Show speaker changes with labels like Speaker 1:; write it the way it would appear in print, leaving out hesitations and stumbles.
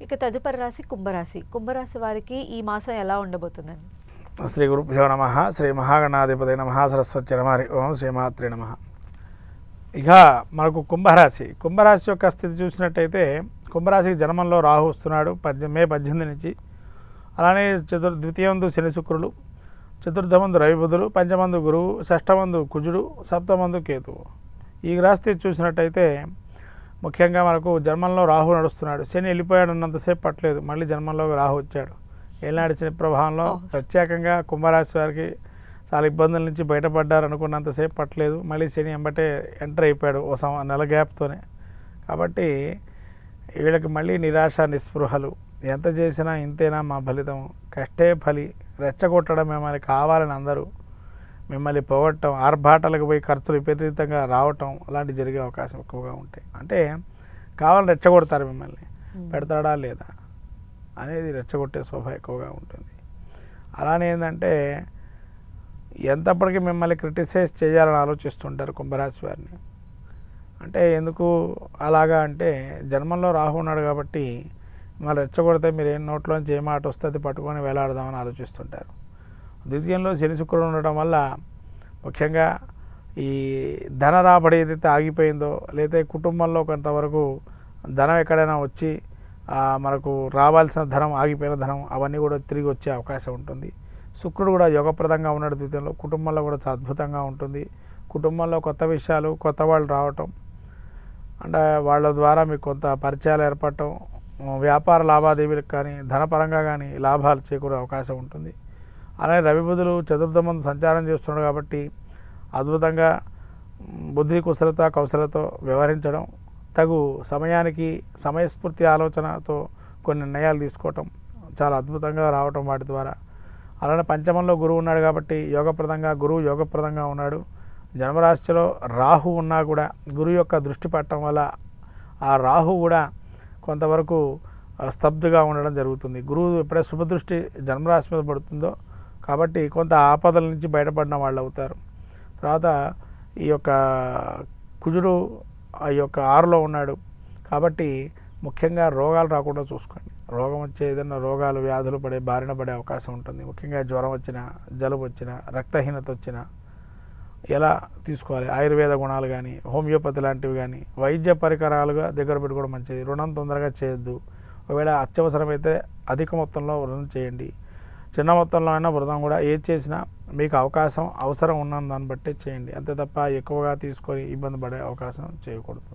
Speaker 1: ఇక తదుపరి రాశి కుంభరాశి. కుంభరాశి వారికి ఈ మాసం ఎలా ఉండబోతుందండి?
Speaker 2: శ్రీ గురుభ్యో నమః. శ్రీ మహాగణాధిపతి నమః. సరస్వతి నమ. ఓం శ్రీమాత్రే నమః. ఇక మనకు కుంభరాశి యొక్క స్థితి చూసినట్టయితే కుంభరాశికి జన్మంలో రాహు వస్తున్నాడు మే 18 నుంచి. అలానే ద్వితీయమందు శని శుక్రులు, చతుర్థమందు రవి బుధులు, పంచమందు గురువు, షష్టమందు కుజుడు, సప్తమందు కేతువు. ఈ గ్రహస్థితి చూసినట్టయితే ముఖ్యంగా మనకు జన్మంలో రాహు నడుస్తున్నాడు. శని వెళ్ళిపోయాడు అన్నంతసేపు పట్టలేదు, మళ్ళీ జన్మంలో రాహు వచ్చాడు. ఏళ్ళనాటి శని ప్రభావంలో ప్రత్యేకంగా కుంభరాశి వారికి చాలా ఇబ్బందుల నుంచి బయటపడ్డారు అనుకున్నంతసేపు పట్టలేదు, మళ్ళీ శని ఎంబటే ఎంటర్ అయిపోయాడు నెల గ్యాప్తోనే. కాబట్టి వీళ్ళకి మళ్ళీ నిరాశ నిస్పృహలు, ఎంత చేసినా ఇంతేనా మా ఫలితం, కష్టే ఫలి, రెచ్చగొట్టడం, మిమ్మల్ని కావాలని అందరూ మిమ్మల్ని పోగొట్టడం, ఆర్భాటాలకు పోయి ఖర్చులు విపరీతంగా రావటం, అలాంటివి జరిగే అవకాశం ఎక్కువగా ఉంటాయి. అంటే కావాలని రెచ్చగొడతారు, మిమ్మల్ని పెడతాడా లేదా అనేది రెచ్చగొట్టే స్వభావం ఎక్కువగా ఉంటుంది. అలానే ఏంటంటే ఎంతప్పటికీ మిమ్మల్ని క్రిటిసైజ్ చేయాలని ఆలోచిస్తుంటారు కుంభరాశి వారిని. అంటే ఎందుకు అలాగా అంటే జన్మంలో రాహు ఉన్నాడు కాబట్టి మళ్ళీ రెచ్చగొడితే మీరు ఏ నోట్లోంచి ఏ మాట వస్తే అది పట్టుకొని వేలాడదామని ఆలోచిస్తుంటారు. ద్వితీయంలో శని శుక్రుడు ఉండటం వల్ల ముఖ్యంగా ఈ ధన రాబడి ఏదైతే ఆగిపోయిందో, లేదా కుటుంబంలో కొంతవరకు ధనం ఎక్కడైనా వచ్చి మనకు రావాల్సిన ధనం, ఆగిపోయిన ధనం అవన్నీ కూడా తిరిగి వచ్చే అవకాశం ఉంటుంది. శుక్రుడు కూడా యోగప్రదంగా ఉన్నాడు ద్వితీయంలో, కుటుంబంలో కూడా చాలా అద్భుతంగా ఉంటుంది. కుటుంబంలో కొత్త విషయాలు, కొత్త వాళ్ళు రావటం, అంటే వాళ్ళ ద్వారా మీకు కొంత పరిచయాలు ఏర్పడటం, వ్యాపార లావాదేవీలకు కానీ ధనపరంగా కానీ లాభాలు చేకూరే అవకాశం ఉంటుంది. అలాగే రవి బుధులు చతుర్థమందు సంచారం చేస్తున్నాడు కాబట్టి అద్భుతంగా బుద్ధి కుశలత కౌశలతో వ్యవహరించడం, తగు సమయానికి సమయస్ఫూర్తి ఆలోచనతో కొన్ని నిర్ణయాలు తీసుకోవటం చాలా అద్భుతంగా రావటం వాటి ద్వారా. అలానే పంచమంలో గురువు ఉన్నాడు కాబట్టి గురువు యోగప్రదంగా ఉన్నాడు. జన్మరాశిలో రాహు ఉన్నా కూడా గురువు యొక్క దృష్టి పట్టడం వల్ల ఆ రాహు కూడా కొంతవరకు స్తబ్దుగా ఉండడం జరుగుతుంది. గురువు ఎప్పుడైతే శుభదృష్టి జన్మరాశి మీద పడుతుందో కాబట్టి కొంత ఆపదల నుంచి బయటపడిన వాళ్ళు అవుతారు. తర్వాత ఈ యొక్క కుజుడు ఈ యొక్క 6లో ఉన్నాడు కాబట్టి ముఖ్యంగా రోగాలు రాకుండా చూసుకోండి. రోగం వచ్చే ఏదైనా రోగాలు వ్యాధులు బారిన పడే అవకాశం ఉంటుంది. ముఖ్యంగా జ్వరం వచ్చినా, జలుబు వచ్చినా, రక్తహీనత వచ్చినా ఎలా తీసుకోవాలి, ఆయుర్వేద గుణాలు కానీ, హోమియోపతి లాంటివి కానీ, వైద్య పరికరాలుగా దగ్గర పెట్టుకోవడం మంచిది. రుణం తొందరగా చేయొద్దు. ఒకవేళ అత్యవసరమైతే అధిక మొత్తంలో రుణం చేయండి. చిన్న మొత్తంలో అయినా వృధం కూడా ఏది చేసినా మీకు అవసరం ఉన్న దాన్ని బట్టే చేయండి. అంతే తప్ప ఎక్కువగా తీసుకొని ఇబ్బంది పడే అవకాశం చేయకూడదు.